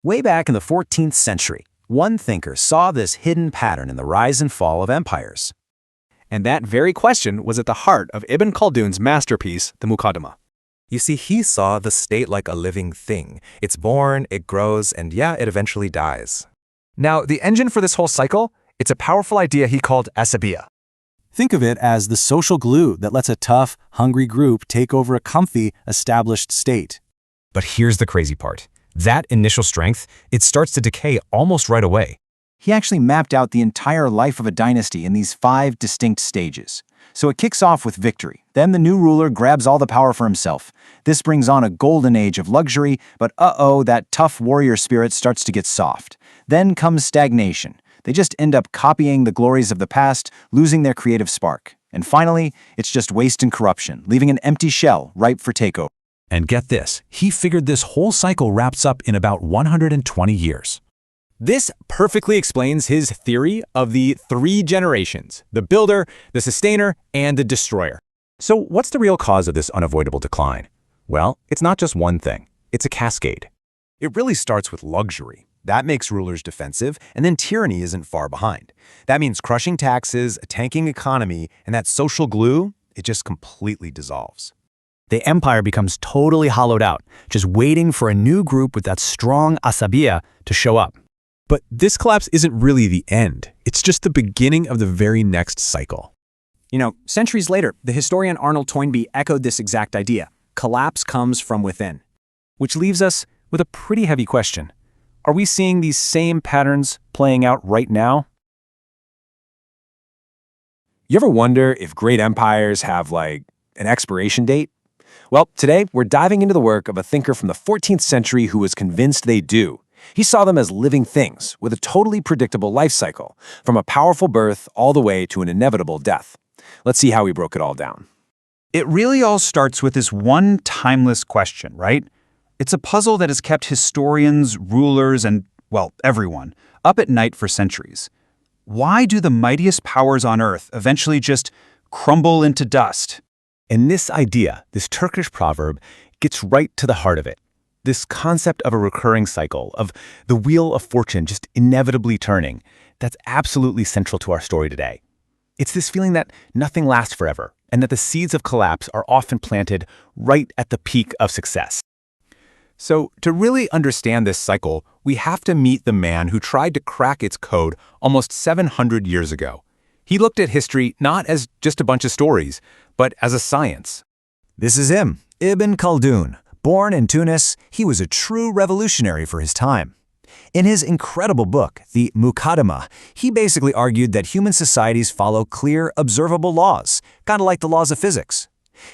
Way back in the 14th century, one thinker saw this hidden pattern in the rise and fall of empires. And that very question was at the heart of Ibn Khaldun's masterpiece, the Muqaddimah. You see, he saw the state like a living thing. It's born, it grows, and yeah, it eventually dies. Now, the engine for this whole cycle, it's a powerful idea he called asabiya. Think of it as the social glue that lets a tough, hungry group take over a comfy, established state. But here's the crazy part. That initial strength, it starts to decay almost right away. He actually mapped out the entire life of a dynasty in these 5 distinct stages. So it kicks off with victory. Then the new ruler grabs all the power for himself. This brings on a golden age of luxury, but that tough warrior spirit starts to get soft. Then comes stagnation. They just end up copying the glories of the past, losing their creative spark. And finally, it's just waste and corruption, leaving an empty shell ripe for takeover. And get this, he figured this whole cycle wraps up in about 120 years. This perfectly explains his theory of the 3 generations: the builder, the sustainer, and the destroyer. So what's the real cause of this unavoidable decline? Well, it's not just one thing. It's a cascade. It really starts with luxury. That makes rulers defensive, and then tyranny isn't far behind. That means crushing taxes, a tanking economy, and that social glue, it just completely dissolves. The empire becomes totally hollowed out, just waiting for a new group with that strong asabiya to show up. But this collapse isn't really the end. It's just the beginning of the very next cycle. Centuries later, the historian Arnold Toynbee echoed this exact idea. Collapse comes from within. Which leaves us with a pretty heavy question. Are we seeing these same patterns playing out right now? You ever wonder if great empires have, an expiration date? Well, today we're diving into the work of a thinker from the 14th century who was convinced they do. He saw them as living things with a totally predictable life cycle, from a powerful birth all the way to an inevitable death. Let's see how he broke it all down. It really all starts with this one timeless question, right? It's a puzzle that has kept historians, rulers, and, everyone, up at night for centuries. Why do the mightiest powers on Earth eventually just crumble into dust? And this idea, this Turkish proverb, gets right to the heart of it. This concept of a recurring cycle, of the wheel of fortune just inevitably turning, that's absolutely central to our story today. It's this feeling that nothing lasts forever, and that the seeds of collapse are often planted right at the peak of success. So, to really understand this cycle, we have to meet the man who tried to crack its code almost 700 years ago. He looked at history not as just a bunch of stories, but as a science. This is him, Ibn Khaldun. Born in Tunis, he was a true revolutionary for his time. In his incredible book, the Muqaddimah, he basically argued that human societies follow clear, observable laws, kind of like the laws of physics.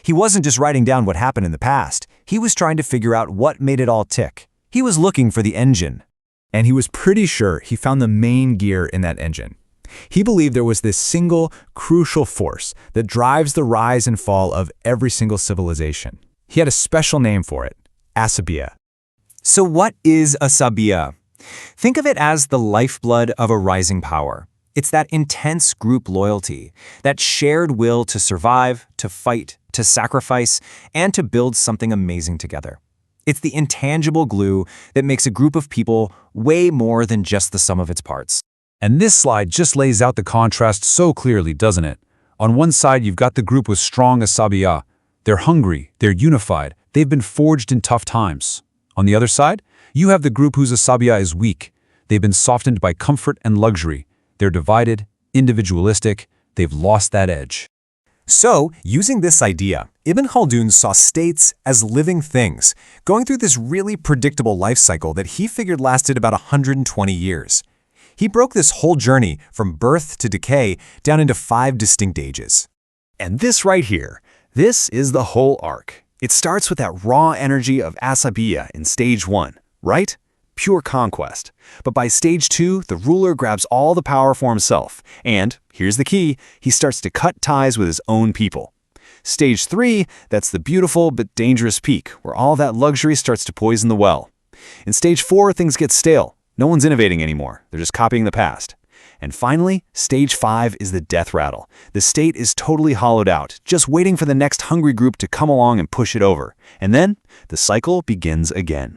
He wasn't just writing down what happened in the past, he was trying to figure out what made it all tick. He was looking for the engine. And he was pretty sure he found the main gear in that engine. He believed there was this single, crucial force that drives the rise and fall of every single civilization. He had a special name for it, asabiya. So what is asabiya? Think of it as the lifeblood of a rising power. It's that intense group loyalty, that shared will to survive, to fight, to sacrifice, and to build something amazing together. It's the intangible glue that makes a group of people way more than just the sum of its parts. And this slide just lays out the contrast so clearly, doesn't it? On one side, you've got the group with strong asabiya. They're hungry, they're unified, they've been forged in tough times. On the other side, you have the group whose asabiya is weak. They've been softened by comfort and luxury. They're divided, individualistic, they've lost that edge. So, using this idea, Ibn Khaldun saw states as living things, going through this really predictable life cycle that he figured lasted about 120 years. He broke this whole journey from birth to decay down into 5 distinct ages. And this right here, this is the whole arc. It starts with that raw energy of asabiya in stage 1, right? Pure conquest. But by stage 2, the ruler grabs all the power for himself. And, here's the key, he starts to cut ties with his own people. Stage 3, that's the beautiful but dangerous peak, where all that luxury starts to poison the well. In stage 4, things get stale. No one's innovating anymore. They're just copying the past. And finally, stage 5 is the death rattle. The state is totally hollowed out, just waiting for the next hungry group to come along and push it over. And then, the cycle begins again.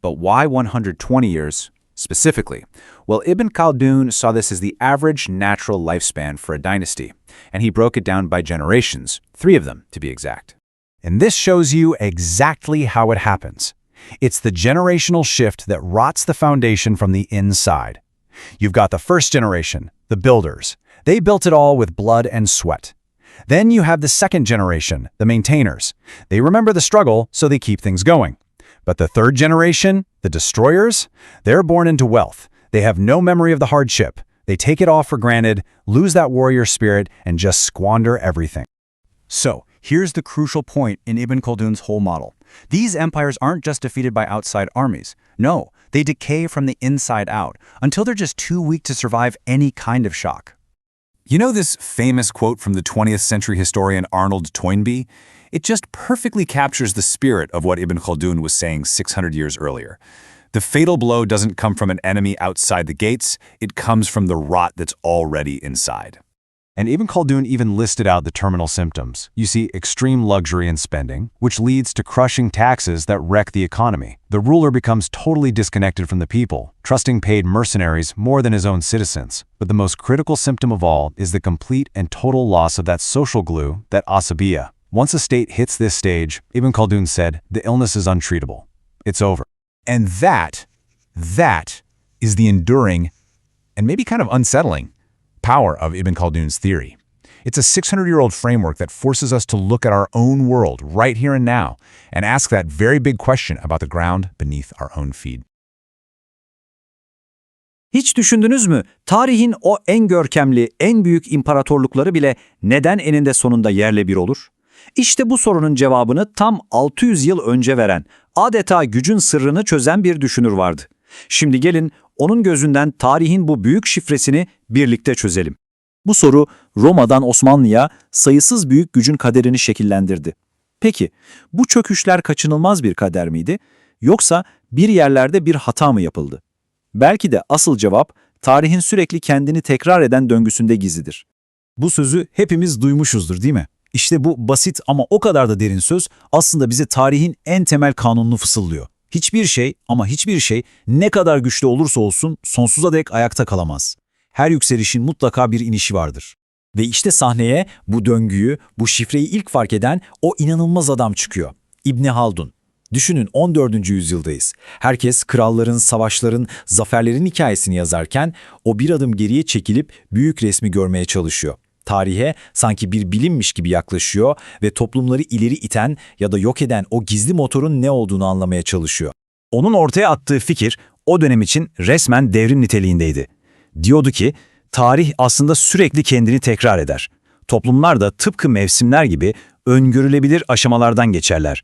But why 120 years specifically? Well, Ibn Khaldun saw this as the average natural lifespan for a dynasty, and he broke it down by generations, 3 of them to be exact. And this shows you exactly how it happens. It's the generational shift that rots the foundation from the inside. You've got the first generation, the builders. They built it all with blood and sweat. Then you have the second generation, the maintainers. They remember the struggle, so they keep things going. But the third generation, the destroyers, they're born into wealth. They have no memory of the hardship. They take it all for granted, lose that warrior spirit, and just squander everything. So, here's the crucial point in Ibn Khaldun's whole model. These empires aren't just defeated by outside armies. No, they decay from the inside out, until they're just too weak to survive any kind of shock. You know this famous quote from the 20th century historian Arnold Toynbee? It just perfectly captures the spirit of what Ibn Khaldun was saying 600 years earlier. The fatal blow doesn't come from an enemy outside the gates, it comes from the rot that's already inside. And Ibn Khaldun even listed out the terminal symptoms. You see extreme luxury and spending, which leads to crushing taxes that wreck the economy. The ruler becomes totally disconnected from the people, trusting paid mercenaries more than his own citizens. But the most critical symptom of all is the complete and total loss of that social glue, that asabiya. Once a state hits this stage, Ibn Khaldun said, the illness is untreatable. It's over. And that is the enduring and maybe kind of unsettling power of Ibn Khaldun's theory. It's a 600-year-old framework that forces us to look at our own world right here and now and ask that very big question about the ground beneath our own feet. Hiç düşündünüz mü? Tarihin o en görkemli, en büyük imparatorlukları bile neden eninde sonunda yerle bir olur? İşte bu sorunun cevabını tam 600 yıl önce veren, adeta gücün sırrını çözen bir düşünür vardı. Şimdi gelin onun gözünden tarihin bu büyük şifresini birlikte çözelim. Bu soru Roma'dan Osmanlı'ya sayısız büyük gücün kaderini şekillendirdi. Peki bu çöküşler kaçınılmaz bir kader miydi? Yoksa bir yerlerde bir hata mı yapıldı? Belki de asıl cevap tarihin sürekli kendini tekrar eden döngüsünde gizlidir. Bu sözü hepimiz duymuşuzdur değil mi? İşte bu basit ama o kadar da derin söz aslında bize tarihin en temel kanununu fısıldıyor. Hiçbir şey ama hiçbir şey ne kadar güçlü olursa olsun sonsuza dek ayakta kalamaz. Her yükselişin mutlaka bir inişi vardır. Ve işte sahneye bu döngüyü, bu şifreyi ilk fark eden o inanılmaz adam çıkıyor. İbn Haldun. Düşünün 14. yüzyıldayız. Herkes kralların, savaşların, zaferlerin hikayesini yazarken o bir adım geriye çekilip büyük resmi görmeye çalışıyor. Tarihe sanki bir bilimmiş gibi yaklaşıyor ve toplumları ileri iten ya da yok eden o gizli motorun ne olduğunu anlamaya çalışıyor. Onun ortaya attığı fikir o dönem için resmen devrim niteliğindeydi. Diyordu ki, tarih aslında sürekli kendini tekrar eder. Toplumlar da tıpkı mevsimler gibi öngörülebilir aşamalardan geçerler.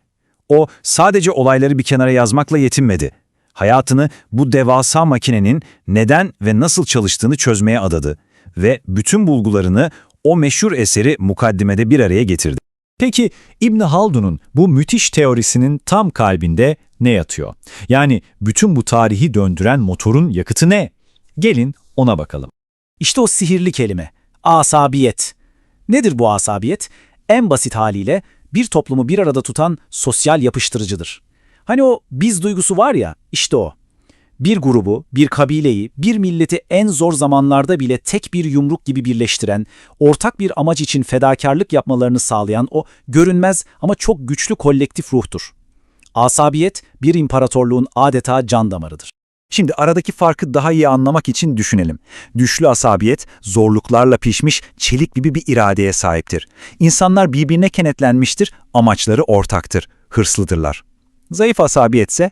O sadece olayları bir kenara yazmakla yetinmedi. Hayatını bu devasa makinenin neden ve nasıl çalıştığını çözmeye adadı ve bütün bulgularını o meşhur eseri Mukaddimede bir araya getirdi. Peki İbn Haldun'un bu müthiş teorisinin tam kalbinde ne yatıyor? Yani bütün bu tarihi döndüren motorun yakıtı ne? Gelin ona bakalım. İşte o sihirli kelime, asabiyet. Nedir bu asabiyet? En basit haliyle bir toplumu bir arada tutan sosyal yapıştırıcıdır. Hani o biz duygusu var ya, işte o. Bir grubu, bir kabileyi, bir milleti en zor zamanlarda bile tek bir yumruk gibi birleştiren, ortak bir amaç için fedakarlık yapmalarını sağlayan o görünmez ama çok güçlü kolektif ruhtur. Asabiyet, bir imparatorluğun adeta can damarıdır. Şimdi aradaki farkı daha iyi anlamak için düşünelim. Güçlü asabiyet, zorluklarla pişmiş çelik gibi bir iradeye sahiptir. İnsanlar birbirine kenetlenmiştir, amaçları ortaktır, hırslıdırlar. Zayıf asabiyetse,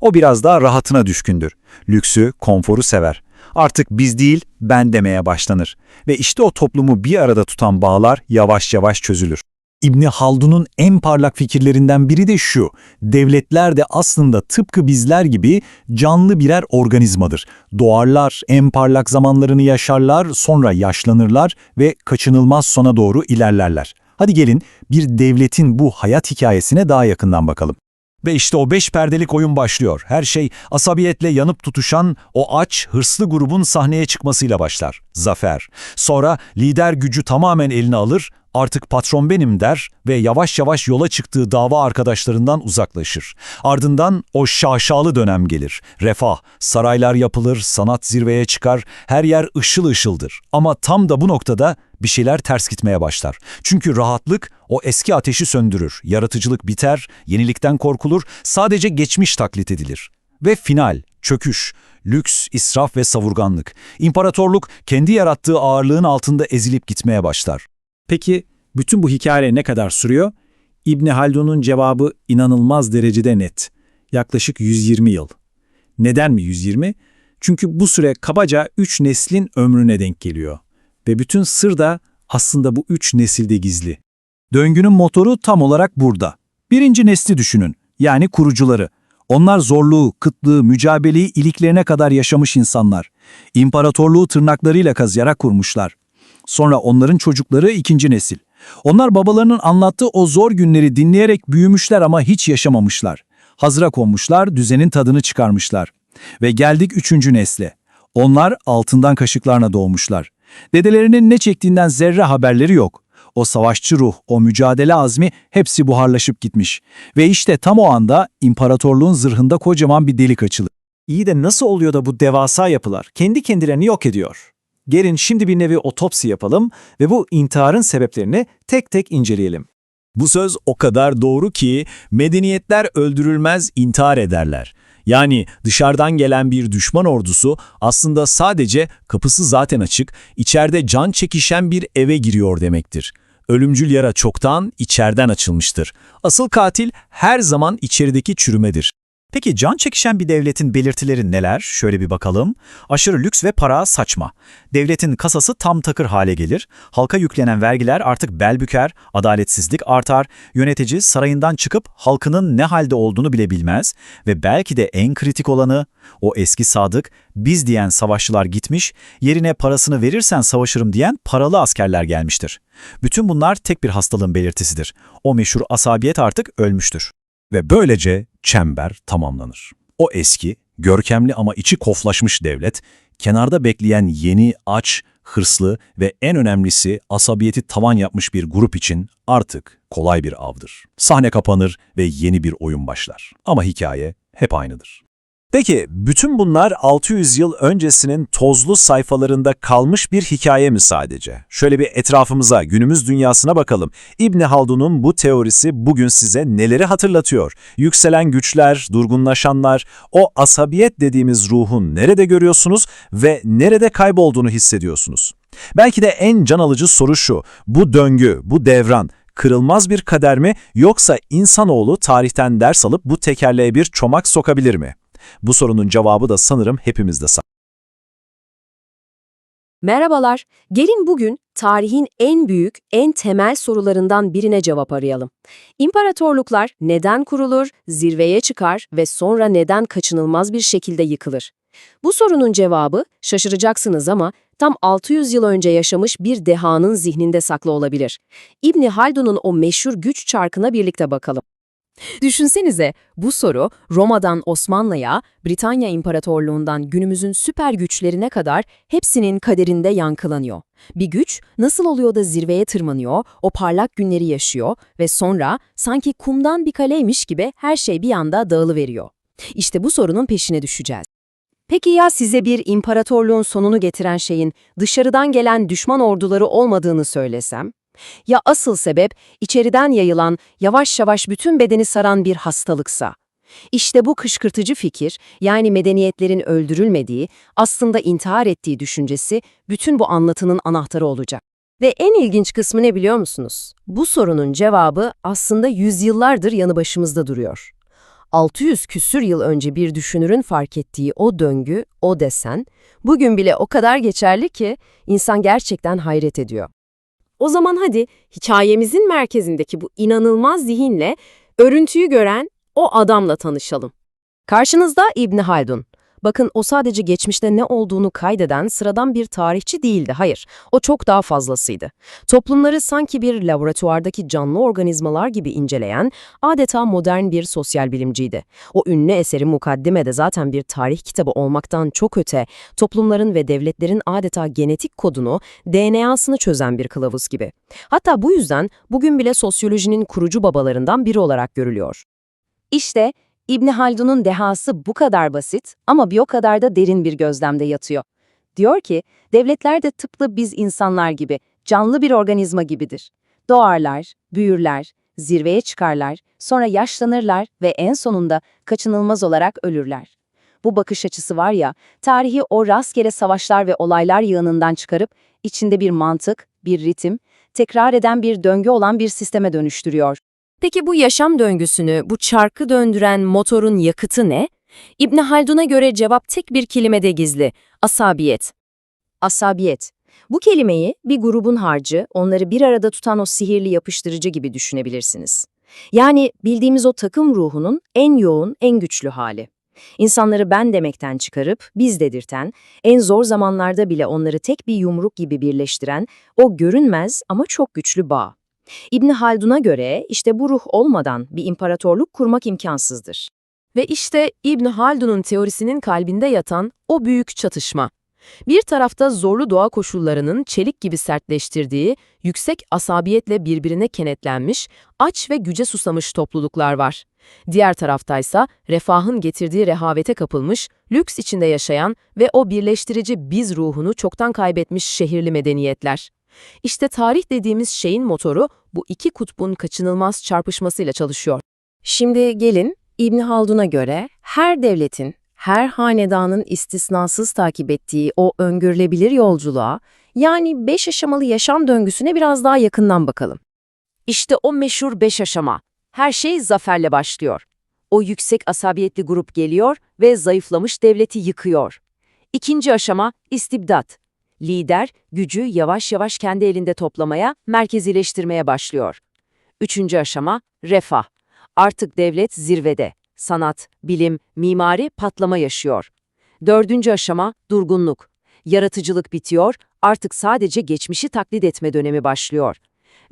o biraz daha rahatına düşkündür. Lüksü, konforu sever. Artık biz değil, ben demeye başlanır. Ve işte o toplumu bir arada tutan bağlar yavaş yavaş çözülür. İbn Haldun'un en parlak fikirlerinden biri de şu: devletler de aslında tıpkı bizler gibi canlı birer organizmadır. Doğarlar, en parlak zamanlarını yaşarlar, sonra yaşlanırlar ve kaçınılmaz sona doğru ilerlerler. Hadi gelin bir devletin bu hayat hikayesine daha yakından bakalım. Ve işte o 5 perdelik oyun başlıyor. Her şey asabiyetle yanıp tutuşan o aç, hırslı grubun sahneye çıkmasıyla başlar. Zafer. Sonra lider gücü tamamen eline alır, Artık patron benim der ve yavaş yavaş yola çıktığı dava arkadaşlarından uzaklaşır. Ardından o şaşalı dönem gelir. Refah, saraylar yapılır, sanat zirveye çıkar, her yer ışıl ışıldır. Ama tam da bu noktada bir şeyler ters gitmeye başlar. Çünkü rahatlık o eski ateşi söndürür, yaratıcılık biter, yenilikten korkulur, sadece geçmiş taklit edilir. Ve final, çöküş, lüks, israf ve savurganlık. İmparatorluk kendi yarattığı ağırlığın altında ezilip gitmeye başlar. Peki bütün bu hikaye ne kadar sürüyor? İbni Haldun'un cevabı inanılmaz derecede net. Yaklaşık 120 yıl. Neden mi 120? Çünkü bu süre kabaca 3 neslin ömrüne denk geliyor. Ve bütün sır da aslında bu 3 nesilde gizli. Döngünün motoru tam olarak burada. Birinci nesli düşünün, yani kurucuları. Onlar zorluğu, kıtlığı, mücadeleyi iliklerine kadar yaşamış insanlar. İmparatorluğu tırnaklarıyla kazıyarak kurmuşlar. Sonra onların çocukları ikinci nesil. Onlar babalarının anlattığı o zor günleri dinleyerek büyümüşler ama hiç yaşamamışlar. Hazıra konmuşlar, düzenin tadını çıkarmışlar. Ve geldik üçüncü nesle. Onlar altından kaşıklarla doğmuşlar. Dedelerinin ne çektiğinden zerre haberleri yok. O savaşçı ruh, o mücadele azmi hepsi buharlaşıp gitmiş. Ve işte tam o anda imparatorluğun zırhında kocaman bir delik açılır. İyi de nasıl oluyor da bu devasa yapılar kendi kendilerini yok ediyor? Gelin şimdi bir nevi otopsi yapalım ve bu intiharın sebeplerini tek tek inceleyelim. Bu söz o kadar doğru ki medeniyetler öldürülmez intihar ederler. Yani dışarıdan gelen bir düşman ordusu aslında sadece kapısı zaten açık, içeride can çekişen bir eve giriyor demektir. Ölümcül yara çoktan içeriden açılmıştır. Asıl katil her zaman içerideki çürümedir. Peki can çekişen bir devletin belirtileri neler? Şöyle bir bakalım. Aşırı lüks ve para saçma. Devletin kasası tam takır hale gelir. Halka yüklenen vergiler artık bel büker, adaletsizlik artar. Yönetici sarayından çıkıp halkının ne halde olduğunu bile bilmez. Ve belki de en kritik olanı, o eski sadık, biz diyen savaşçılar gitmiş, yerine parasını verirsen savaşırım diyen paralı askerler gelmiştir. Bütün bunlar tek bir hastalığın belirtisidir. O meşhur asabiyet artık ölmüştür. Ve böylece çember tamamlanır. O eski, görkemli ama içi koflaşmış devlet, kenarda bekleyen yeni, aç, hırslı ve en önemlisi asabiyeti tavan yapmış bir grup için artık kolay bir avdır. Sahne kapanır ve yeni bir oyun başlar. Ama hikaye hep aynıdır. Peki bütün bunlar 600 yıl öncesinin tozlu sayfalarında kalmış bir hikaye mi sadece? Şöyle bir etrafımıza, günümüz dünyasına bakalım. İbni Haldun'un bu teorisi bugün size neleri hatırlatıyor? Yükselen güçler, durgunlaşanlar, o asabiyet dediğimiz ruhun nerede görüyorsunuz ve nerede kaybolduğunu hissediyorsunuz? Belki de en can alıcı soru şu: bu döngü, bu devran kırılmaz bir kader mi, yoksa insanoğlu tarihten ders alıp bu tekerleğe bir çomak sokabilir mi? Bu sorunun cevabı da sanırım hepimizde saklı. Merhabalar, gelin bugün tarihin en büyük, en temel sorularından birine cevap arayalım. İmparatorluklar neden kurulur, zirveye çıkar ve sonra neden kaçınılmaz bir şekilde yıkılır? Bu sorunun cevabı, şaşıracaksınız ama tam 600 yıl önce yaşamış bir dehanın zihninde saklı olabilir. İbni Haldun'un o meşhur güç çarkına birlikte bakalım. Düşünsenize, bu soru Roma'dan Osmanlı'ya, Britanya İmparatorluğundan günümüzün süper güçlerine kadar hepsinin kaderinde yankılanıyor. Bir güç nasıl oluyor da zirveye tırmanıyor, o parlak günleri yaşıyor ve sonra sanki kumdan bir kaleymiş gibi her şey bir anda dağılıveriyor. İşte bu sorunun peşine düşeceğiz. Peki ya size bir imparatorluğun sonunu getiren şeyin dışarıdan gelen düşman orduları olmadığını söylesem? Ya asıl sebep içeriden yayılan, yavaş yavaş bütün bedeni saran bir hastalıksa? İşte bu kışkırtıcı fikir, yani medeniyetlerin öldürülmediği, aslında intihar ettiği düşüncesi bütün bu anlatının anahtarı olacak. Ve en ilginç kısmı ne biliyor musunuz? Bu sorunun cevabı aslında yüzyıllardır yanı başımızda duruyor. 600 küsür yıl önce bir düşünürün fark ettiği o döngü, o desen, bugün bile o kadar geçerli ki insan gerçekten hayret ediyor. O zaman hadi hikayemizin merkezindeki bu inanılmaz zihinle örüntüyü gören o adamla tanışalım. Karşınızda İbni Haldun. Bakın o sadece geçmişte ne olduğunu kaydeden sıradan bir tarihçi değildi, hayır. O çok daha fazlasıydı. Toplumları sanki bir laboratuvardaki canlı organizmalar gibi inceleyen, adeta modern bir sosyal bilimciydi. O ünlü eseri Mukaddime de zaten bir tarih kitabı olmaktan çok öte, toplumların ve devletlerin adeta genetik kodunu, DNA'sını çözen bir kılavuz gibi. Hatta bu yüzden bugün bile sosyolojinin kurucu babalarından biri olarak görülüyor. İşte İbn Haldun'un dehası bu kadar basit ama bir o kadar da derin bir gözlemde yatıyor. Diyor ki, devletler de tıpkı biz insanlar gibi, canlı bir organizma gibidir. Doğarlar, büyürler, zirveye çıkarlar, sonra yaşlanırlar ve en sonunda kaçınılmaz olarak ölürler. Bu bakış açısı var ya, tarihi o rastgele savaşlar ve olaylar yığınından çıkarıp, içinde bir mantık, bir ritim, tekrar eden bir döngü olan bir sisteme dönüştürüyor. Peki bu yaşam döngüsünü, bu çarkı döndüren motorun yakıtı ne? İbn Haldun'a göre cevap tek bir kelimede gizli: asabiyet. Asabiyet. Bu kelimeyi bir grubun harcı, onları bir arada tutan o sihirli yapıştırıcı gibi düşünebilirsiniz. Yani bildiğimiz o takım ruhunun en yoğun, en güçlü hali. İnsanları ben demekten çıkarıp biz dedirten, en zor zamanlarda bile onları tek bir yumruk gibi birleştiren o görünmez ama çok güçlü bağ. İbn Haldun'a göre işte bu ruh olmadan bir imparatorluk kurmak imkansızdır. Ve işte İbn Haldun'un teorisinin kalbinde yatan o büyük çatışma. Bir tarafta zorlu doğa koşullarının çelik gibi sertleştirdiği, yüksek asabiyetle birbirine kenetlenmiş, aç ve güce susamış topluluklar var. Diğer taraftaysa refahın getirdiği rehavete kapılmış, lüks içinde yaşayan ve o birleştirici biz ruhunu çoktan kaybetmiş şehirli medeniyetler. İşte tarih dediğimiz şeyin motoru bu iki kutbun kaçınılmaz çarpışmasıyla çalışıyor. Şimdi gelin İbn Haldun'a göre her devletin, her hanedanın istisnasız takip ettiği o öngörülebilir yolculuğa, yani 5 aşamalı yaşam döngüsüne biraz daha yakından bakalım. İşte o meşhur 5 aşama. Her şey zaferle başlıyor. O yüksek asabiyetli grup geliyor ve zayıflamış devleti yıkıyor. İkinci aşama istibdat. Lider, gücü yavaş yavaş kendi elinde toplamaya, merkezileştirmeye başlıyor. Üçüncü aşama refah. Artık devlet zirvede. Sanat, bilim, mimari patlama yaşıyor. Dördüncü aşama durgunluk. Yaratıcılık bitiyor, artık sadece geçmişi taklit etme dönemi başlıyor.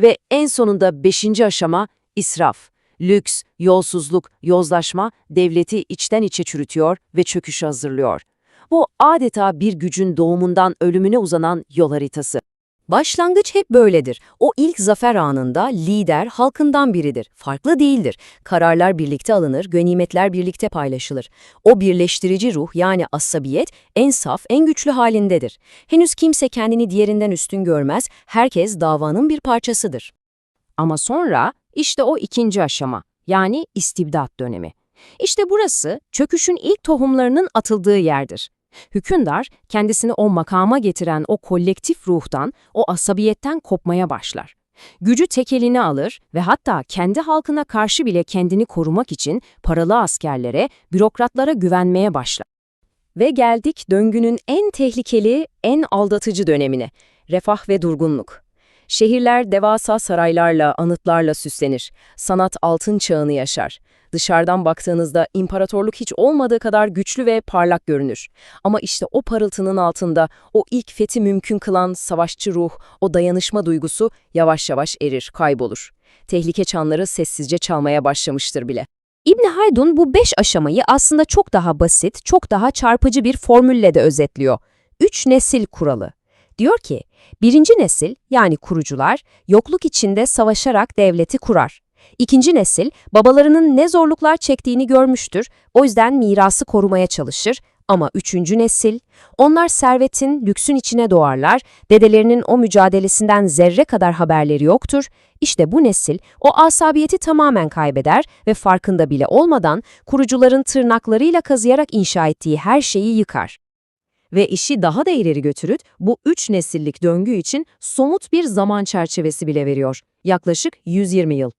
Ve en sonunda beşinci aşama israf. Lüks, yolsuzluk, yozlaşma devleti içten içe çürütüyor ve çöküşe hazırlıyor. Bu adeta bir gücün doğumundan ölümüne uzanan yol haritası. Başlangıç hep böyledir. O ilk zafer anında lider halkından biridir. Farklı değildir. Kararlar birlikte alınır, ganimetler birlikte paylaşılır. O birleştirici ruh yani asabiyet en saf, en güçlü halindedir. Henüz kimse kendini diğerinden üstün görmez, herkes davanın bir parçasıdır. Ama sonra işte o ikinci aşama yani istibdat dönemi. İşte burası çöküşün ilk tohumlarının atıldığı yerdir. Hükümdar kendisini o makama getiren o kolektif ruhtan, o asabiyetten kopmaya başlar. Gücü tek eline alır ve hatta kendi halkına karşı bile kendini korumak için paralı askerlere, bürokratlara güvenmeye başlar. Ve geldik döngünün en tehlikeli, en aldatıcı dönemine: refah ve durgunluk. Şehirler devasa saraylarla, anıtlarla süslenir. Sanat altın çağını yaşar. Dışarıdan baktığınızda imparatorluk hiç olmadığı kadar güçlü ve parlak görünür. Ama işte o parıltının altında o ilk fethi mümkün kılan savaşçı ruh, o dayanışma duygusu yavaş yavaş erir, kaybolur. Tehlike çanları sessizce çalmaya başlamıştır bile. İbn Haldun bu 5 aşamayı aslında çok daha basit, çok daha çarpıcı bir formülle de özetliyor. 3 nesil kuralı. Diyor ki, birinci nesil yani kurucular yokluk içinde savaşarak devleti kurar. İkinci nesil babalarının ne zorluklar çektiğini görmüştür, o yüzden mirası korumaya çalışır. Ama üçüncü nesil, onlar servetin, lüksün içine doğarlar, dedelerinin o mücadelesinden zerre kadar haberleri yoktur. İşte bu nesil o asabiyeti tamamen kaybeder ve farkında bile olmadan kurucuların tırnaklarıyla kazıyarak inşa ettiği her şeyi yıkar. Ve işi daha da ileri götürüp bu 3 nesillik döngü için somut bir zaman çerçevesi bile veriyor. Yaklaşık 120 yıl.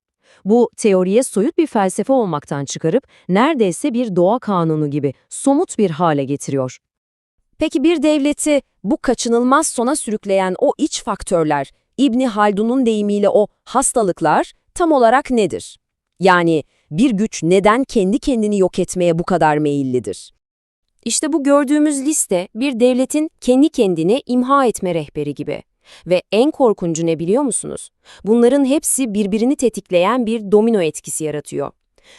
Bu teoriye soyut bir felsefe olmaktan çıkarıp neredeyse bir doğa kanunu gibi somut bir hale getiriyor. Peki bir devleti bu kaçınılmaz sona sürükleyen o iç faktörler, İbn Haldun'un deyimiyle o hastalıklar tam olarak nedir? Yani bir güç neden kendi kendini yok etmeye bu kadar meyillidir? İşte bu gördüğümüz liste bir devletin kendi kendini imha etme rehberi gibi. Ve en korkuncu ne biliyor musunuz? Bunların hepsi birbirini tetikleyen bir domino etkisi yaratıyor.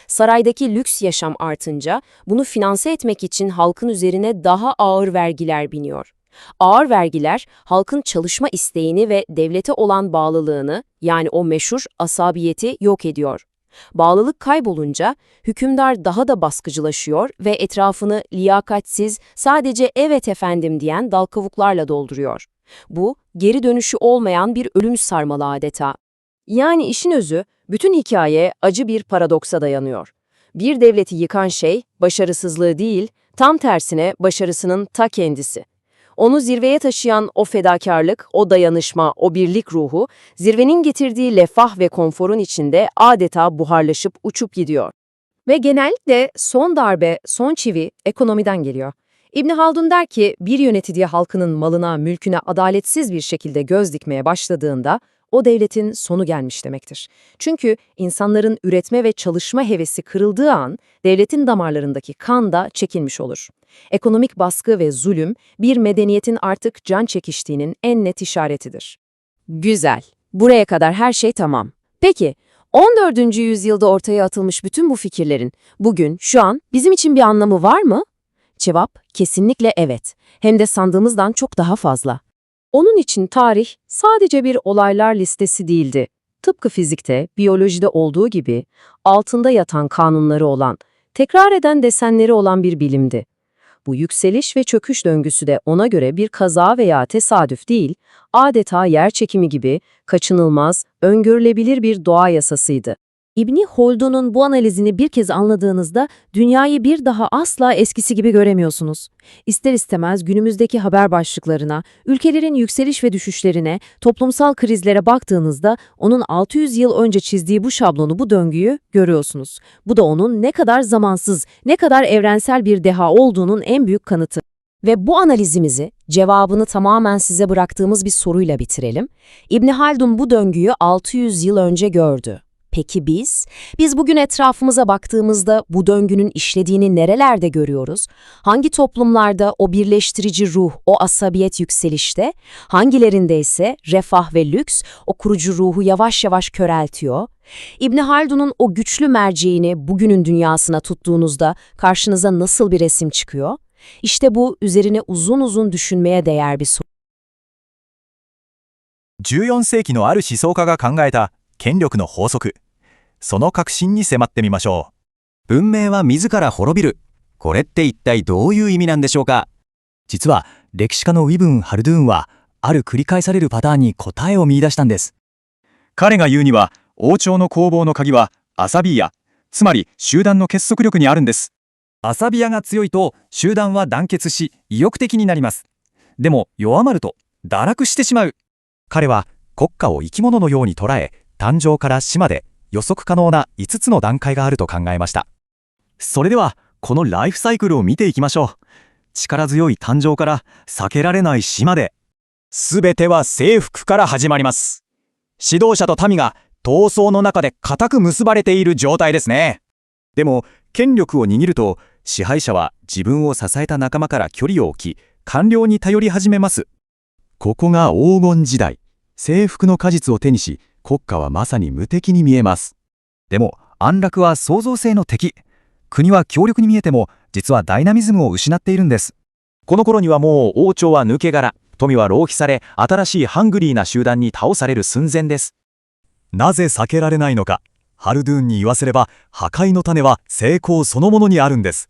Saraydaki lüks yaşam artınca bunu finanse etmek için halkın üzerine daha ağır vergiler biniyor. Ağır vergiler halkın çalışma isteğini ve devlete olan bağlılığını, yani o meşhur asabiyeti yok ediyor. Bağlılık kaybolunca hükümdar daha da baskıcılaşıyor ve etrafını liyakatsiz, sadece evet efendim diyen dal kavuklarla dolduruyor. Bu, geri dönüşü olmayan bir ölüm sarmalı adeta. Yani işin özü, bütün hikaye acı bir paradoksa dayanıyor. Bir devleti yıkan şey, başarısızlığı değil, tam tersine başarısının ta kendisi. Onu zirveye taşıyan o fedakarlık, o dayanışma, o birlik ruhu, zirvenin getirdiği refah ve konforun içinde adeta buharlaşıp uçup gidiyor. Ve genellikle son darbe, son çivi ekonomiden geliyor. İbn Haldun der ki, bir yönetici halkının malına, mülküne adaletsiz bir şekilde göz dikmeye başladığında, o devletin sonu gelmiş demektir. Çünkü insanların üretme ve çalışma hevesi kırıldığı an, devletin damarlarındaki kan da çekilmiş olur. Ekonomik baskı ve zulüm, bir medeniyetin artık can çekiştiğinin en net işaretidir. Güzel. Buraya kadar her şey tamam. Peki, 14. yüzyılda ortaya atılmış bütün bu fikirlerin, bugün, şu an bizim için bir anlamı var mı? Cevap, kesinlikle evet. Hem de sandığımızdan çok daha fazla. Onun için tarih sadece bir olaylar listesi değildi. Tıpkı fizikte, biyolojide olduğu gibi altında yatan kanunları olan, tekrar eden desenleri olan bir bilimdi. Bu yükseliş ve çöküş döngüsü de ona göre bir kaza veya tesadüf değil, adeta yer çekimi gibi kaçınılmaz, öngörülebilir bir doğa yasasıydı. İbn Haldun'un bu analizini bir kez anladığınızda dünyayı bir daha asla eskisi gibi göremiyorsunuz. İster istemez günümüzdeki haber başlıklarına, ülkelerin yükseliş ve düşüşlerine, toplumsal krizlere baktığınızda onun 600 yıl önce çizdiği bu şablonu, bu döngüyü görüyorsunuz. Bu da onun ne kadar zamansız, ne kadar evrensel bir deha olduğunun en büyük kanıtı. Ve bu analizimizi, cevabını tamamen size bıraktığımız bir soruyla bitirelim. İbn Haldun bu döngüyü 600 yıl önce gördü. Peki biz? Biz bugün etrafımıza baktığımızda bu döngünün işlediğini nerelerde görüyoruz? Hangi toplumlarda o birleştirici ruh, o asabiyet yükselişte? Hangilerinde ise refah ve lüks o kurucu ruhu yavaş yavaş köreltiyor? İbn Haldun'un o güçlü merceğini bugünün dünyasına tuttuğunuzda karşınıza nasıl bir resim çıkıyor? İşte bu üzerine uzun uzun düşünmeye değer bir soru. 14世紀のある思想家が考えた権力の法則、その核心に迫ってみましょう。文明は自ら滅びる。これって一体どういう意味なんでしょうか。実は歴史家のウィブン・ハルドゥーンはある繰り返されるパターンに答えを見出したんです。彼が言うには、王朝の攻防の鍵はアサビーヤ、つまり集団の結束力にあるんです。アサビアが強いと集団は団結し意欲的になります。でも弱まると堕落してしまう。彼は国家を生き物のように捉え、誕生から死まで予測可能な5つの段階があると考えました。それではこのライフサイクルを見ていきましょう。力強い誕生から避けられない死まで、すべては征服から始まります。指導者と民が闘争の中で固く結ばれている状態ですね。でも権力を握ると支配者は自分を支えた仲間から距離を置き、官僚に頼り始めます。ここが黄金時代、征服の果実を手にし、国家はまさに無敵に見えます。でも安楽は創造性の敵。国は強力に見えても実はダイナミズムを失っているんです。この頃にはもう王朝は抜け殻、富は浪費され、新しいハングリーな集団に倒される寸前です。なぜ避けられないのか。ハルドゥーンに言わせれば、破壊の種は成功そのものにあるんです。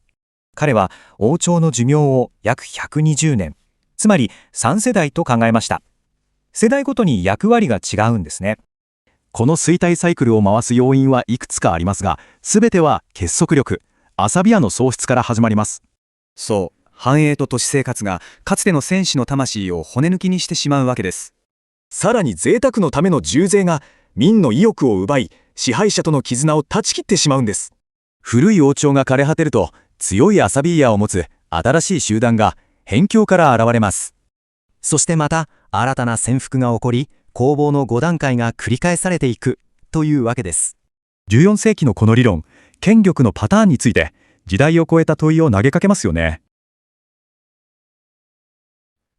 彼は王朝の寿命を約120年、つまり3世代と考えました。世代ごとに役割が違うんですね。この衰退サイクルを回す要因はいくつかありますが、すべては結束力、アサビアの喪失から始まります。そう、繁栄と都市生活がかつての戦士の魂を骨抜きにしてしまうわけです。さらに贅沢のための重税が民の意欲を奪い、支配者との絆を断ち切ってしまうんです。古い王朝が枯れ果てると、強いアサビーヤを持つ新しい集団が辺境から現れます。そしてまた新たな潜伏が起こり、攻防の5段階が繰り返されていくというわけです。14世紀のこの理論、権力のパターンについて時代を超えた問いを投げかけますよね。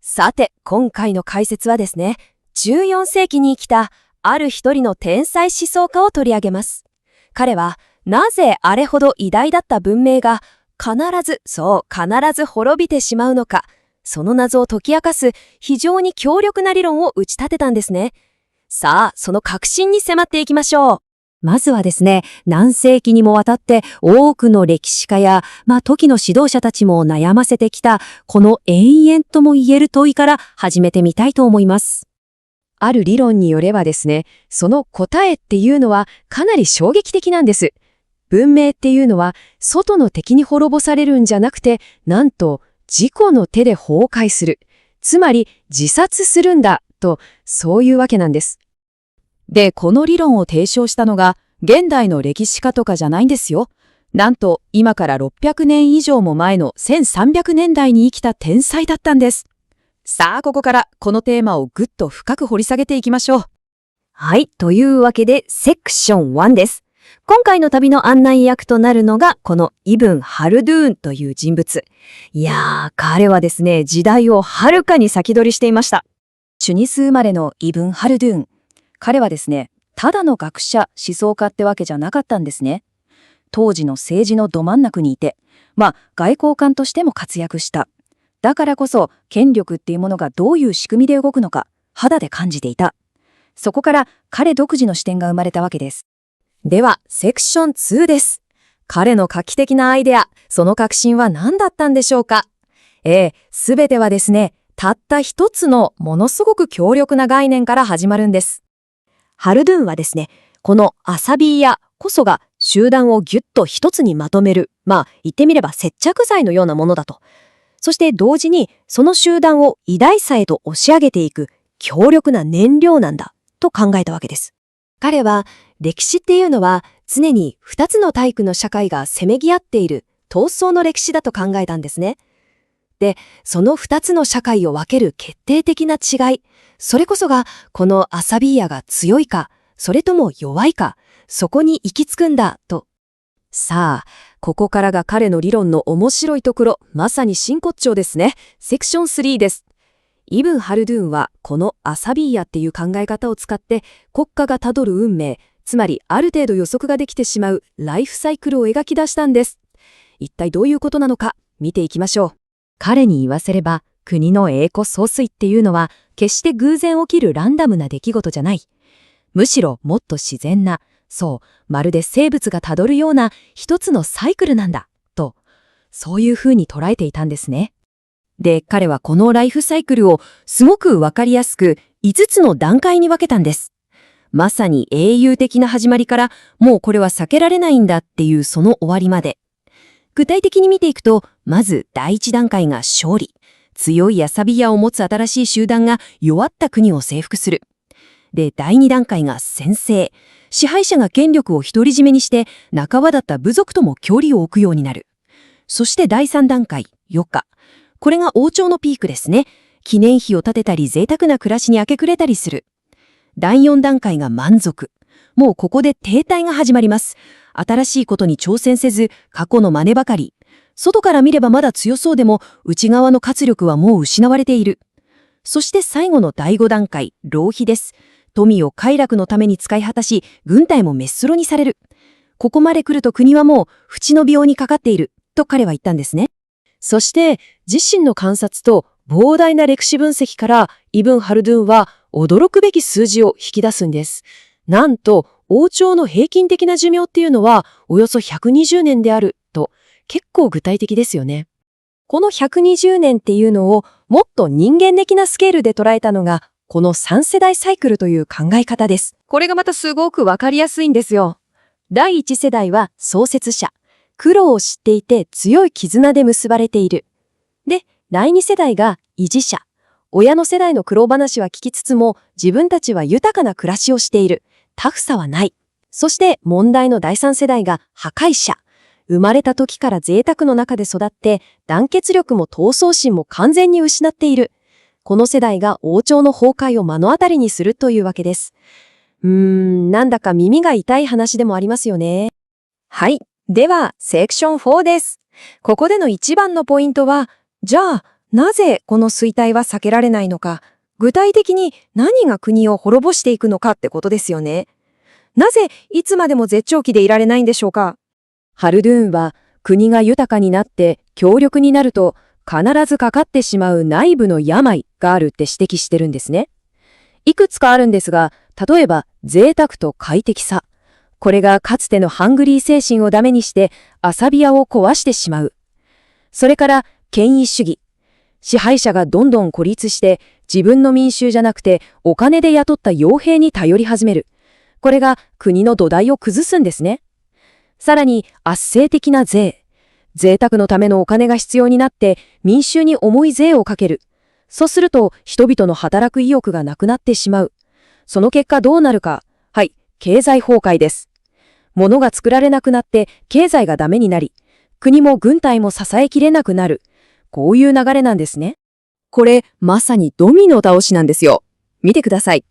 さて、今回の解説はですね、14世紀に生きたある一人の天才思想家を取り上げます。彼は、なぜあれほど偉大だった文明が必ず滅びてしまうのか、その謎を解き明かす非常に強力な理論を打ち立てたんですね。さあ、その核心に迫っていきましょう。まずはですね、何世紀にもわたって多くの歴史家や、時の指導者たちも悩ませてきた、この延々とも言える問いから始めてみたいと思います。ある理論によればですね、その答えっていうのはかなり衝撃的なんです。文明っていうのは外の敵に滅ぼされるんじゃなくて、なんと自己の手で崩壊する。つまり自殺するんだと、そういうわけなんです。で、この理論を提唱したのが現代の歴史家とかじゃないんですよ。なんと今から600年以上も前の1300年代に生きた天才だったんです。さあ、ここからこのテーマをぐっと深く掘り下げていきましょう。はい、というわけでセクション1です。今回の旅の案内役となるのがこのイブン・ハルドゥーンという人物。いやー、彼はですね、時代をはるかに先取りしていました。チュニス生まれのイブン・ハルドゥーン。彼はですね、ただの学者、思想家ってわけじゃなかったんですね。当時の政治のど真ん中にいて、外交官としても活躍した。だからこそ、権力っていうものがどういう仕組みで動くのか、肌で感じていた。そこから彼独自の視点が生まれたわけです。では、セクション2です。彼の画期的なアイデア、その革新は何だったんでしょうか？すべてはですね、たった一つのものすごく強力な概念から始まるんです。ハルドゥーンはですね、このアサビーヤこそが集団をぎゅっと一つにまとめる、言ってみれば接着剤のようなものだと。そして同時にその集団を偉大さへと押し上げていく強力な燃料なんだと考えたわけです。彼は歴史っていうのは常に二つの体育の社会がせめぎ合っている闘争の歴史だと考えたんですね。で、その二つの社会を分ける決定的な違い、それこそがこのアサビーヤが強いか、それとも弱いか、そこに行き着くんだと。さあ、ここからが彼の理論の面白いところ、まさに真骨頂ですね。セクション3です。イブン・ハルドゥーンはこのアサビーヤっていう考え方を使って国家がたどる運命、つまりある程度予測ができてしまうライフサイクルを描き出したんです。一体どういうことなのか見ていきましょう。彼に言わせれば国の栄枯盛衰っていうのは決して偶然起きるランダムな出来事じゃない。むしろもっと自然な、まるで生物がたどるような一つのサイクルなんだ、と、そういうふうに捉えていたんですね。で、彼はこのライフサイクルをすごくわかりやすく5つの段階に分けたんです。まさに英雄的な始まりからもうこれは避けられないんだっていうその終わりまで。具体的に見ていくと、まず第一段階が勝利。強いアサビヤを持つ新しい集団が弱った国を征服する。で、第二段階が専制。支配者が権力を独り占めにして仲間だった部族とも距離を置くようになる。そして第三段階、余暇。これが王朝のピークですね。記念碑を建てたり贅沢な暮らしに明け暮れたりする。第4段階が満足。もうここで停滞が始まります。新しいことに挑戦せず、過去の真似ばかり。外から見ればまだ強そうでも、内側の活力はもう失われている。そして最後の第5段階、浪費です。富を快楽のために使い果たし、軍隊も滅すろにされる。ここまで来ると国はもう、淵の病にかかっている、と彼は言ったんですね。そして、自身の観察と膨大な歴史分析から、イブン・ハルドゥーンは驚くべき数字を引き出すんです。なんと、王朝の平均的な寿命っていうのは、およそ120年である、と、結構具体的ですよね。この120年っていうのを、もっと人間的なスケールで捉えたのが、この3世代サイクルという考え方です。これがまたすごくわかりやすいんですよ。第1世代は創設者。苦労を知っていて強い絆で結ばれている。で、第2世代が維持者。親の世代の苦労話は聞きつつも自分たちは豊かな暮らしをしている。タフさはない。そして問題の第3世代が破壊者。生まれた時から贅沢の中で育って団結力も闘争心も完全に失っている。この世代が王朝の崩壊を目の当たりにするというわけです。なんだか耳が痛い話でもありますよね。はい。では、セクション4です。ここでの一番のポイントは、じゃあ、なぜこの衰退は避けられないのか、具体的に何が国を滅ぼしていくのかってことですよね。なぜいつまでも絶頂期でいられないんでしょうか。ハルドゥーンは国が豊かになって強力になると必ずかかってしまう内部の病があるって指摘してるんですね。いくつかあるんですが、例えば贅沢と快適さ。これがかつてのハングリー精神をダメにしてアサビアを壊してしまう。それから権威主義。支配者がどんどん孤立して自分の民衆じゃなくてお金で雇った傭兵に頼り始める。これが国の土台を崩すんですね。さらに圧政的な税。贅沢のためのお金が必要になって民衆に重い税をかける。そうすると人々の働く意欲がなくなってしまう。その結果どうなるか。はい、経済崩壊です。物が作られなくなって経済がダメになり、国も軍隊も支えきれなくなる。こういう流れなんですね。これまさにドミノ倒しなんですよ。見てください。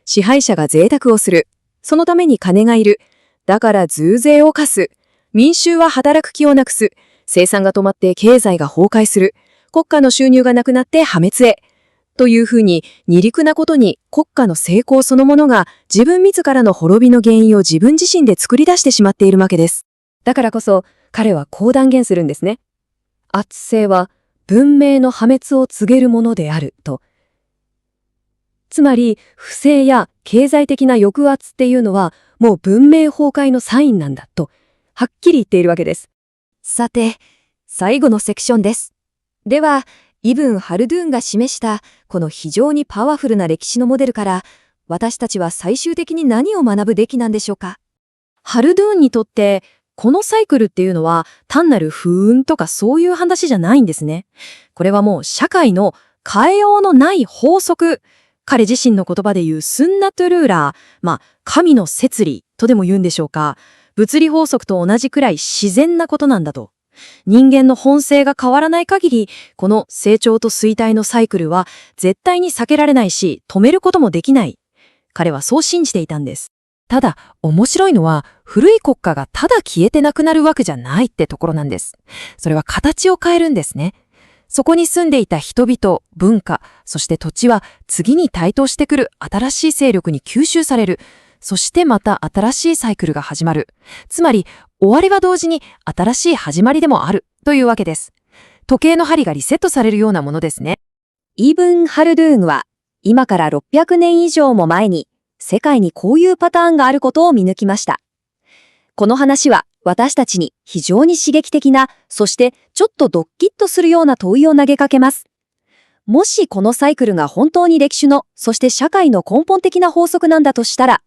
支配者が贅沢をする。そのために金がいる。だから重税を課す。民衆は働く気をなくす。生産が止まって経済が崩壊する。国家の収入がなくなって破滅へ。というふうに、二陸なことに国家の成功そのものが自分自らの滅びの原因を自分自身で作り出してしまっているわけです。だからこそ、彼はこう断言するんですね。圧政は文明の破滅を告げるものであると。つまり、不正や経済的な抑圧っていうのは、もう文明崩壊のサインなんだと、はっきり言っているわけです。さて、最後のセクションです。では、イブン・ハルドゥーンが示したこの非常にパワフルな歴史のモデルから私たちは最終的に何を学ぶべきなんでしょうか。ハルドゥーンにとってこのサイクルっていうのは単なる不運とかそういう話じゃないんですね。これはもう社会の変えようのない法則。彼自身の言葉で言うスンナトゥルーラー、神の摂理とでも言うんでしょうか。物理法則と同じくらい自然なことなんだと。人間の本性が変わらない限り、この成長と衰退のサイクルは絶対に避けられないし、止めることもできない。彼はそう信じていたんです。ただ、面白いのは、古い国家がただ消えてなくなるわけじゃないってところなんです。それは形を変えるんですね。そこに住んでいた人々、文化、そして土地は次に台頭してくる新しい勢力に吸収される。そしてまた新しいサイクルが始まる。つまり、終わりは同時に新しい始まりでもあるというわけです。時計の針がリセットされるようなものですね。イブン・ハルドゥーンは今から600年以上も前に世界にこういうパターンがあることを見抜きました。この話は私たちに非常に刺激的な、そしてちょっとドッキッとするような問いを投げかけます。もしこのサイクルが本当に歴史の、そして社会の根本的な法則なんだとしたら、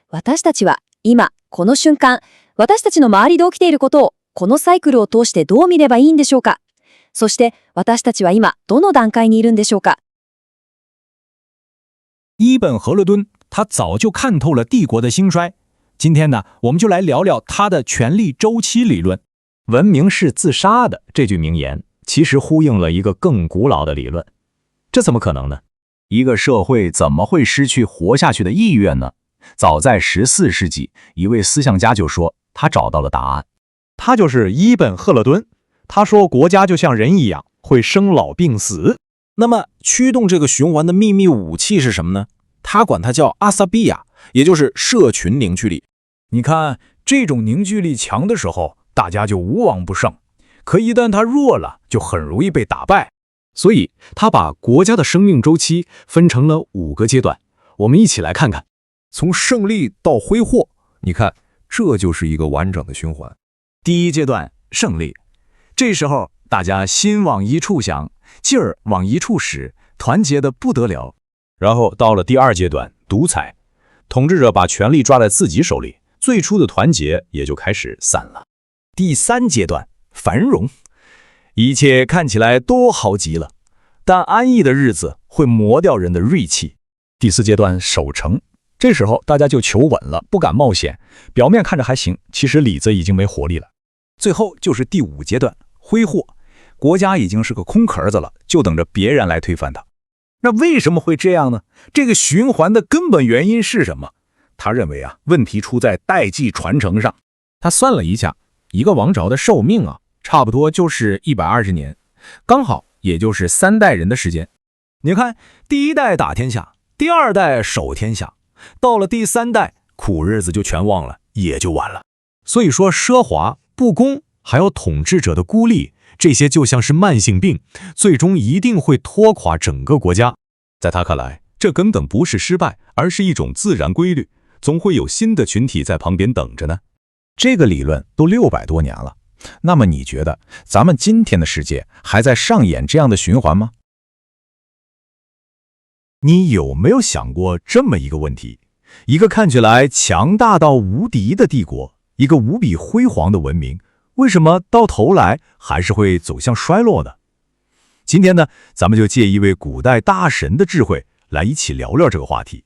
私たちは今、この瞬間、私たちの周りで起きていることを、このサイクルを通してどう見ればいいんでしょうか。そして私たちは今、どの段階にいるんでしょうか。伊本和勒敦，他早就看透了帝国的兴衰。今天呢，我们就来聊聊他的权力周期理论。文明是自杀的这句名言，其实呼应了一个更古老的理论。这怎么可能呢？一个社会怎么会失去活下去的意愿呢？早在14世纪，一位思想家就说他找到了答案。他就是伊本·赫勒敦。他说国家就像人一样，会生老病死。那么驱动这个循环的秘密武器是什么呢？他管它叫阿萨比亚，也就是社群凝聚力。你看，这种凝聚力强的时候，大家就无往不胜；可一旦它弱了，就很容易被打败。所以他把国家的生命周期分成了5个阶段，我们一起来看看。从胜利到挥霍，你看，这就是一个完整的循环。第一阶段，胜利，这时候大家心往一处想，劲儿往一处使，团结的不得了。然后到了第2阶段，独裁，统治者把权力抓在自己手里，最初的团结也就开始散了。第3阶段，繁荣，一切看起来都好极了，但安逸的日子会磨掉人的锐气。第4阶段，守成，这时候大家就求稳了，不敢冒险，表面看着还行，其实里子已经没活力了。最后就是第5阶段，挥霍，国家已经是个空壳子了，就等着别人来推翻它。那为什么会这样呢？这个循环的根本原因是什么？他认为问题出在代际传承上。他算了一下，一个王朝的寿命差不多就是120年，刚好也就是3代人的时间。你看，第1代打天下，第2代守天下，到了第3代，苦日子就全忘了，也就完了。所以说，奢华、不公，还有统治者的孤立，这些就像是慢性病，最终一定会拖垮整个国家。在他看来，这根本不是失败，而是一种自然规律，总会有新的群体在旁边等着呢。这个理论都600多年了，那么你觉得咱们今天的世界还在上演这样的循环吗？你有没有想过这么一个问题？一个看起来强大到无敌的帝国，一个无比辉煌的文明，为什么到头来还是会走向衰落呢？今天呢，咱们就借一位古代大神的智慧来一起聊聊这个话题。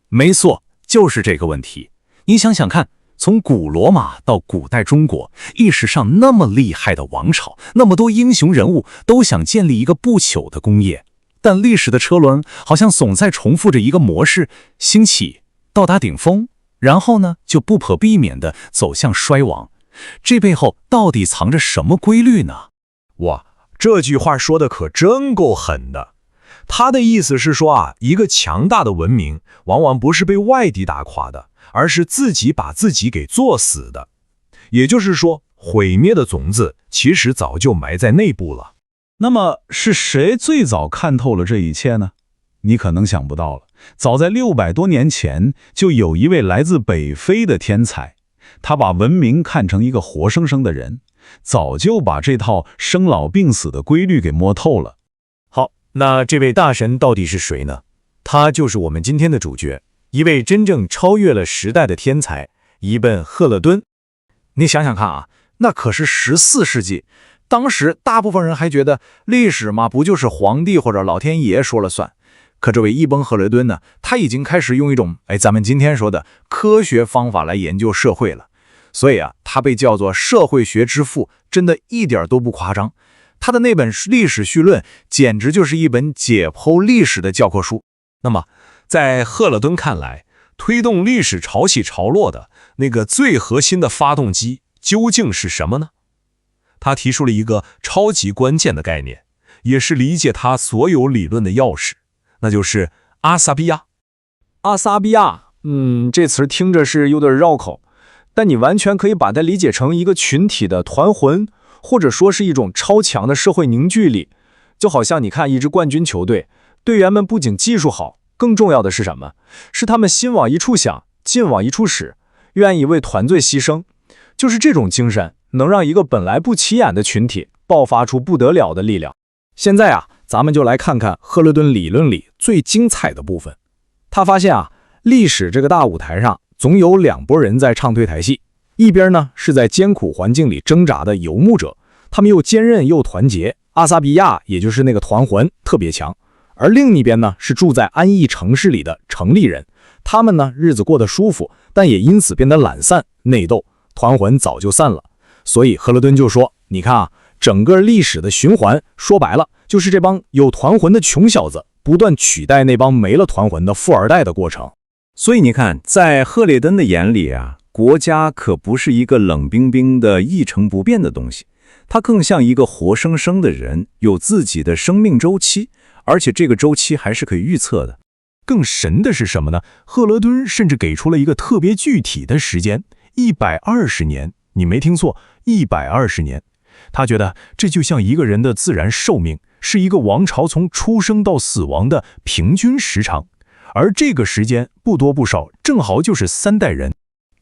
没错，就是这个问题。你想想看，从古罗马到古代中国，历史上那么厉害的王朝，那么多英雄人物都想建立一个不朽的功业，但历史的车轮好像总在重复着一个模式：兴起，到达顶峰，然后呢，就不可避免地走向衰亡。这背后到底藏着什么规律呢？哇，这句话说的可真够狠的。他的意思是说啊，一个强大的文明往往不是被外敌打垮的，而是自己把自己给做死的。也就是说，毁灭的种子其实早就埋在内部了。那么是谁最早看透了这一切呢？你可能想不到了，早在600多年前，就有一位来自北非的天才，他把文明看成一个活生生的人，早就把这套生老病死的规律给摸透了。好，那这位大神到底是谁呢？他就是我们今天的主角，一位真正超越了时代的天才——伊本·赫勒敦。你想想看啊，那可是14世纪，当时大部分人还觉得历史嘛，不就是皇帝或者老天爷说了算。可这位伊本·赫勒敦呢，他已经开始用一种咱们今天说的科学方法来研究社会了。所以啊，他被叫做社会学之父，真的一点都不夸张。他的那本历史绪论简直就是一本解剖历史的教科书。那么在赫勒敦看来，推动历史潮起潮落的那个最核心的发动机究竟是什么呢？他提出了一个超级关键的概念，也是理解他所有理论的钥匙，那就是阿萨比亚。阿萨比亚，这词听着是有点绕口，但你完全可以把它理解成一个群体的团魂，或者说是一种超强的社会凝聚力。就好像你看一支冠军球队，队员们不仅技术好，更重要的是什么？是他们心往一处想，劲往一处使，愿意为团队牺牲。就是这种精神，能让一个本来不起眼的群体爆发出不得了的力量。现在啊，咱们就来看看赫勒敦理论里最精彩的部分。他发现啊，历史这个大舞台上总有2拨人在唱对台戏，一边呢是在艰苦环境里挣扎的游牧者，他们又坚韧又团结，阿萨比亚也就是那个团魂特别强。而另一边呢是住在安逸城市里的城里人，他们呢日子过得舒服，但也因此变得懒散内斗，团魂早就散了。所以赫勒敦就说，你看啊，整个历史的循环说白了就是这帮有团魂的穷小子不断取代那帮没了团魂的富二代的过程。所以你看，在赫勒敦的眼里啊，国家可不是一个冷冰冰的一成不变的东西，它更像一个活生生的人，有自己的生命周期，而且这个周期还是可以预测的。更神的是什么呢？赫勒敦甚至给出了一个特别具体的时间，120年。你没听错，120年。他觉得这就像一个人的自然寿命，是一个王朝从出生到死亡的平均时长，而这个时间不多不少，正好就是3代人。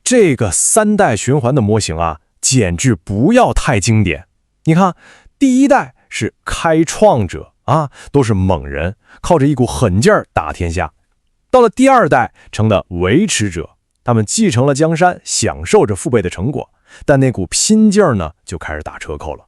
这个3代循环的模型啊，简直不要太经典。你看，第1代是开创者啊，都是猛人，靠着一股狠劲儿打天下。到了第2代，成了维持者，他们继承了江山，享受着父辈的成果，但那股拼劲儿呢，就开始打折扣了。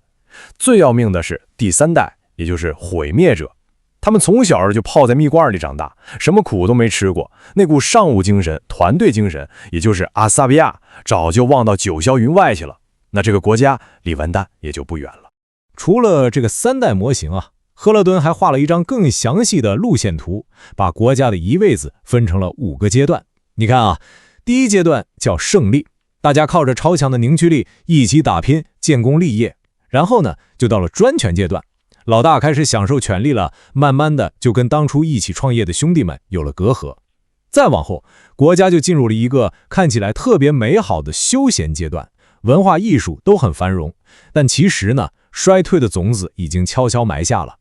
最要命的是第3代，也就是毁灭者，他们从小就泡在蜜罐里长大，什么苦都没吃过，那股上午精神、团队精神，也就是阿萨比亚，早就忘到九霄云外去了。那这个国家离完蛋也就不远了。除了这个3代模型啊，赫勒敦还画了一张更详细的路线图，把国家的移位子分成了5个阶段。你看啊，第1阶段叫胜利，大家靠着超强的凝聚力一起打拼，建功立业。然后呢，就到了专权阶段，老大开始享受权力了，慢慢的就跟当初一起创业的兄弟们有了隔阂。再往后，国家就进入了一个看起来特别美好的休闲阶段，文化艺术都很繁荣，但其实呢，衰退的种子已经悄悄埋下了。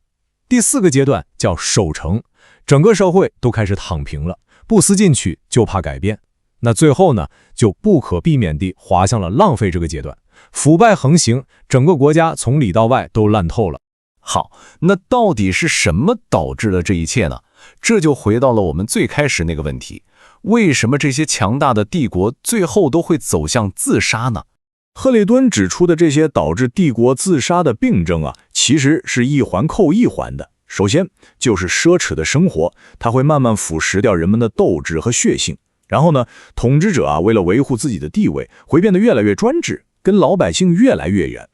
第4个阶段叫守成，整个社会都开始躺平了，不思进取就怕改变。那最后呢，就不可避免地滑向了浪费这个阶段，腐败横行，整个国家从里到外都烂透了。好，那到底是什么导致了这一切呢？这就回到了我们最开始那个问题，为什么这些强大的帝国最后都会走向自杀呢？赫雷敦指出的这些导致帝国自杀的病症啊，其实是一环扣一环的。首先就是奢侈的生活，它会慢慢腐蚀掉人们的斗志和血性。然后呢，统治者啊，为了维护自己的地位，会变得越来越专制，跟老百姓越来越远。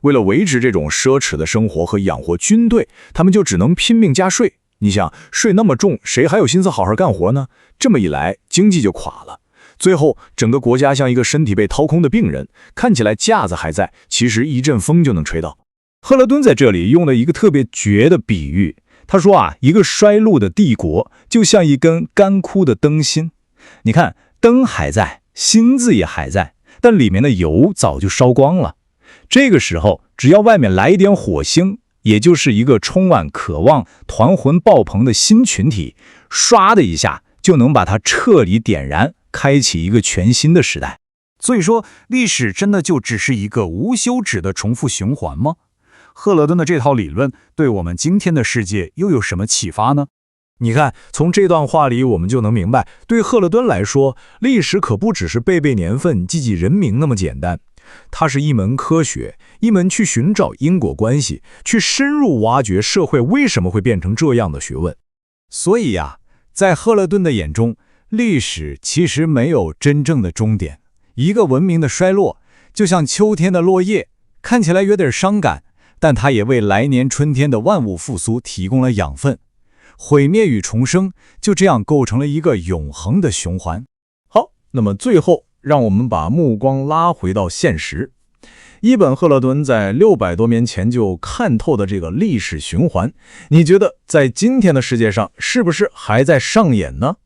为了维持这种奢侈的生活和养活军队，他们就只能拼命加税。你想，税那么重，谁还有心思好好干活呢？这么一来，经济就垮了。最后，整个国家像一个身体被掏空的病人，看起来架子还在，其实一阵风就能吹倒。赫勒敦在这里用了一个特别绝的比喻，他说啊，一个衰落的帝国就像一根干枯的灯芯。你看，灯还在，芯子也还在，但里面的油早就烧光了。这个时候，只要外面来一点火星，也就是一个充满渴望、团魂爆棚的新群体，唰的一下就能把它彻底点燃，开启一个全新的时代。所以说，历史真的就只是一个无休止的重复循环吗？赫勒敦的这套理论对我们今天的世界又有什么启发呢？你看，从这段话里我们就能明白，对赫勒敦来说，历史可不只是背背年份、记记人名那么简单，它是一门科学，一门去寻找因果关系，去深入挖掘社会为什么会变成这样的学问。所以呀，在赫勒敦的眼中，历史其实没有真正的终点。一个文明的衰落，就像秋天的落叶，看起来有点伤感，但它也为来年春天的万物复苏提供了养分。毁灭与重生就这样构成了一个永恒的循环。好，那么最后让我们把目光拉回到现实。伊本·赫勒敦在600多年前就看透的这个历史循环，你觉得在今天的世界上是不是还在上演呢？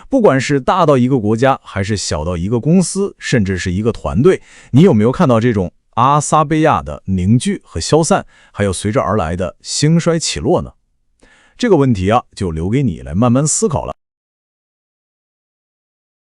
不管是大到一个国家，还是小到一个公司，甚至是一个团队，你有没有看到这种阿萨贝亚的凝聚和消散，还有随之而来的兴衰起落呢？这个问题啊，就留给你来慢慢思考了。